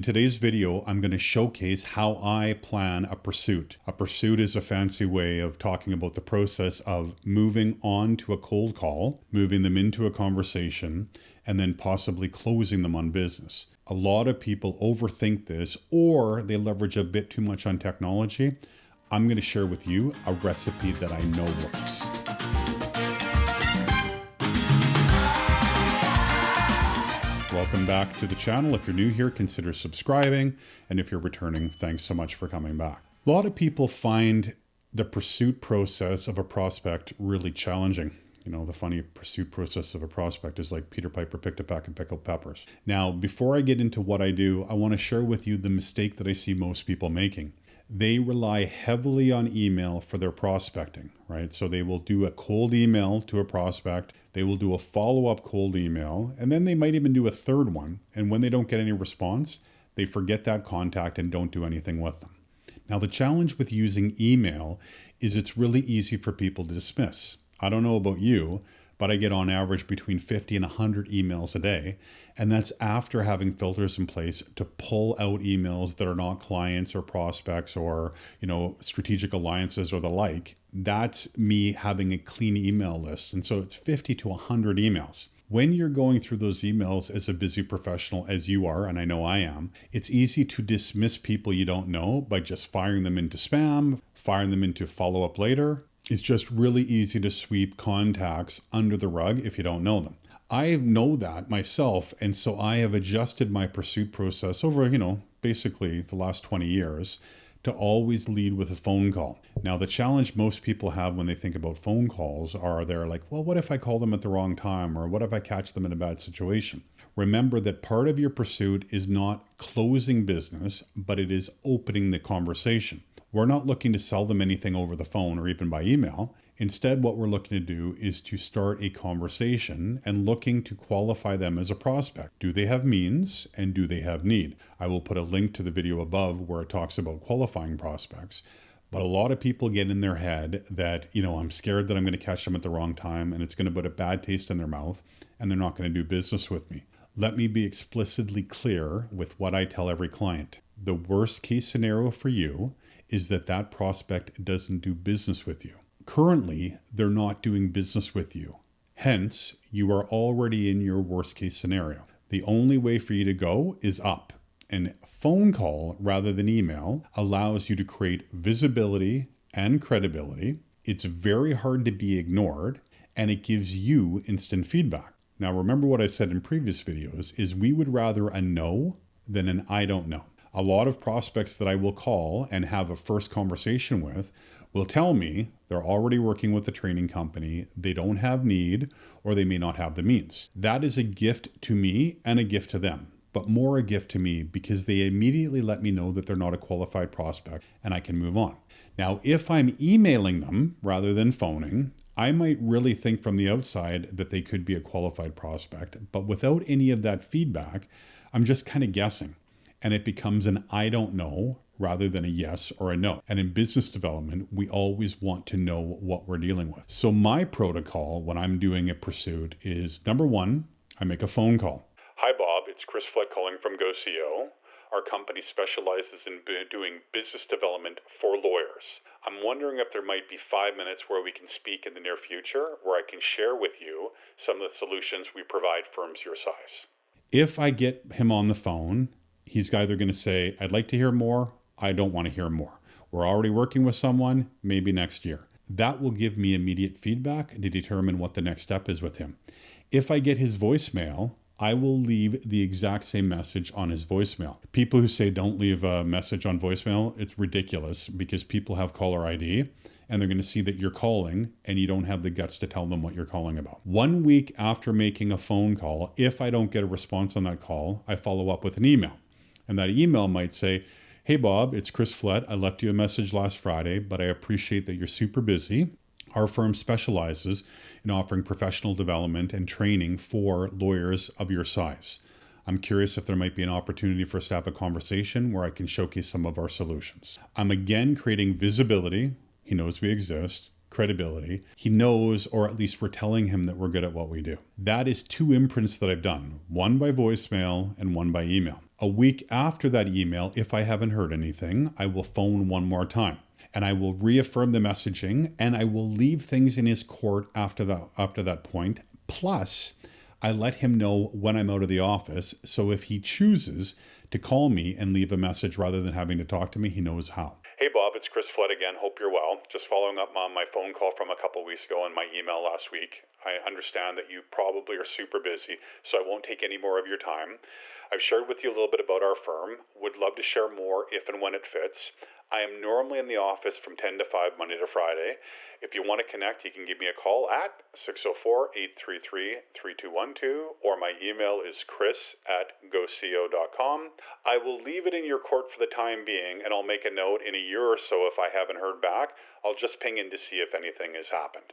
In today's video, I'm going to showcase how I plan a pursuit. A pursuit is a fancy way of talking about the process of moving on to a cold call, moving them into a conversation, and then possibly closing them on business. A lot of people overthink this, or they leverage a bit too much on technology. I'm going to share with you a recipe that I know works. Welcome back to the channel. If you're new here, consider subscribing. And if you're returning, thanks so much for coming back. A lot of people find the pursuit process of a prospect really challenging. You know, the funny pursuit process of a prospect is like Peter Piper picked a pack of pickled peppers. Now, before I get into what I do, I want to share with you the mistake that I see most people making. They rely heavily on email for their prospecting, right? So they will do a cold email to a prospect. They will do a follow-up cold email, and then they might even do a third one. And when they don't get any response, they forget that contact and don't do anything with them. Now, the challenge with using email is it's really easy for people to dismiss. I don't know about you, but I get on average between 50 and 100 emails a day. And that's after having filters in place to pull out emails that are not clients or prospects or, strategic alliances or the like. That's me having a clean email list. And so it's 50 to 100 emails. When you're going through those emails as a busy professional as you are, and I know I am, it's easy to dismiss people you don't know by just firing them into spam, firing them into follow up later. It's just really easy to sweep contacts under the rug if you don't know them. I know that myself, and so I have adjusted my pursuit process over, basically the last 20 years to always lead with a phone call. Now, the challenge most people have when they think about phone calls are they're like, well, what if I call them at the wrong time? Or what if I catch them in a bad situation? Remember that part of your pursuit is not closing business, but it is opening the conversation. We're not looking to sell them anything over the phone or even by email. Instead, what we're looking to do is to start a conversation and looking to qualify them as a prospect. Do they have means and do they have need? I will put a link to the video above where it talks about qualifying prospects. But a lot of people get in their head that, I'm scared that I'm going to catch them at the wrong time and it's going to put a bad taste in their mouth and they're not going to do business with me. Let me be explicitly clear with what I tell every client. The worst case scenario for you is that prospect doesn't do business with you. Currently, they're not doing business with you. Hence, you are already in your worst case scenario. The only way for you to go is up. And phone call rather than email allows you to create visibility and credibility. It's very hard to be ignored, and it gives you instant feedback. Now, remember what I said in previous videos is we would rather a no than an I don't know. A lot of prospects that I will call and have a first conversation with will tell me they're already working with the training company, they don't have need, or they may not have the means. That is a gift to me and a gift to them, but more a gift to me because they immediately let me know that they're not a qualified prospect and I can move on. Now, if I'm emailing them rather than phoning, I might really think from the outside that they could be a qualified prospect, but without any of that feedback, I'm just kind of guessing. And it becomes an I don't know rather than a yes or a no. And in business development, we always want to know what we're dealing with. So my protocol when I'm doing a pursuit is, number one, I make a phone call. Hi, Bob. It's Chris Fleck calling from GoCO. Our company specializes in doing business development for lawyers. I'm wondering if there might be 5 minutes where we can speak in the near future, where I can share with you some of the solutions we provide firms your size. If I get him on the phone, he's either going to say, I'd like to hear more, I don't want to hear more. We're already working with someone, maybe next year. That will give me immediate feedback to determine what the next step is with him. If I get his voicemail, I will leave the exact same message on his voicemail. People who say don't leave a message on voicemail, it's ridiculous because people have caller ID and they're going to see that you're calling and you don't have the guts to tell them what you're calling about. 1 week after making a phone call, if I don't get a response on that call, I follow up with an email. And that email might say, hey, Bob, it's Chris Flett. I left you a message last Friday, but I appreciate that you're super busy. Our firm specializes in offering professional development and training for lawyers of your size. I'm curious if there might be an opportunity for us to have a conversation where I can showcase some of our solutions. I'm again creating visibility. He knows we exist. Credibility. He knows, or at least we're telling him that we're good at what we do. That is 2 imprints that I've done, one by voicemail and one by email. A week after that email, if I haven't heard anything, I will phone one more time. And I will reaffirm the messaging, and I will leave things in his court after that point. Plus, I let him know when I'm out of the office. So if he chooses to call me and leave a message rather than having to talk to me, he knows how. Hey Bob, it's Chris Flood again. Hope you're well. Just following up on my phone call from a couple weeks ago and my email last week. I understand that you probably are super busy, so I won't take any more of your time. I've shared with you a little bit about our firm. Would love to share more if and when it fits. I am normally in the office from 10 to 5 Monday to Friday. If you want to connect, you can give me a call at 604-833-3212, or my email is chris@goco.com. I will leave it in your court for the time being, and I'll make a note in a year or so if I haven't heard back. I'll just ping in to see if anything has happened.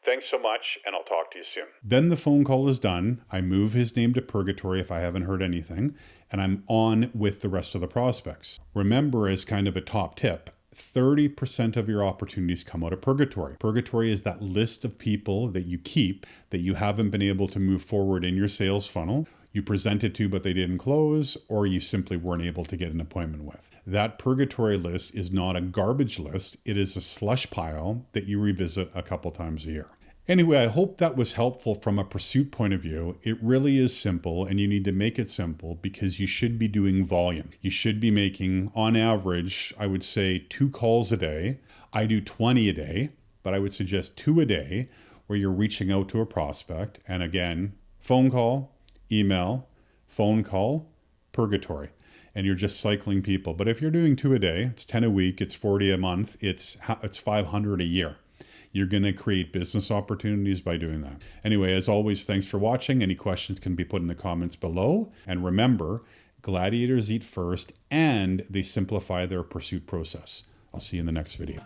Thanks so much, and I'll talk to you soon. Then the phone call is done. I move his name to purgatory if I haven't heard anything, and I'm on with the rest of the prospects. Remember, as kind of a top tip, 30% of your opportunities come out of purgatory. Purgatory is that list of people that you keep that you haven't been able to move forward in your sales funnel. You presented to, but they didn't close, or you simply weren't able to get an appointment with. That purgatory list is not a garbage list. It is a slush pile that you revisit a couple times a year. Anyway, I hope that was helpful from a pursuit point of view. It really is simple, and you need to make it simple because you should be doing volume. You should be making, on average, I would say 2 calls a day. I do 20 a day, but I would suggest 2 a day where you're reaching out to a prospect. And again, phone call, email, phone call, purgatory. And you're just cycling people. But if you're doing 2 a day, it's 10 a week, it's 40 a month, it's 500 a year. You're going to create business opportunities by doing that. Anyway, as always, thanks for watching. Any questions can be put in the comments below. And remember, gladiators eat first and they simplify their pursuit process. I'll see you in the next video.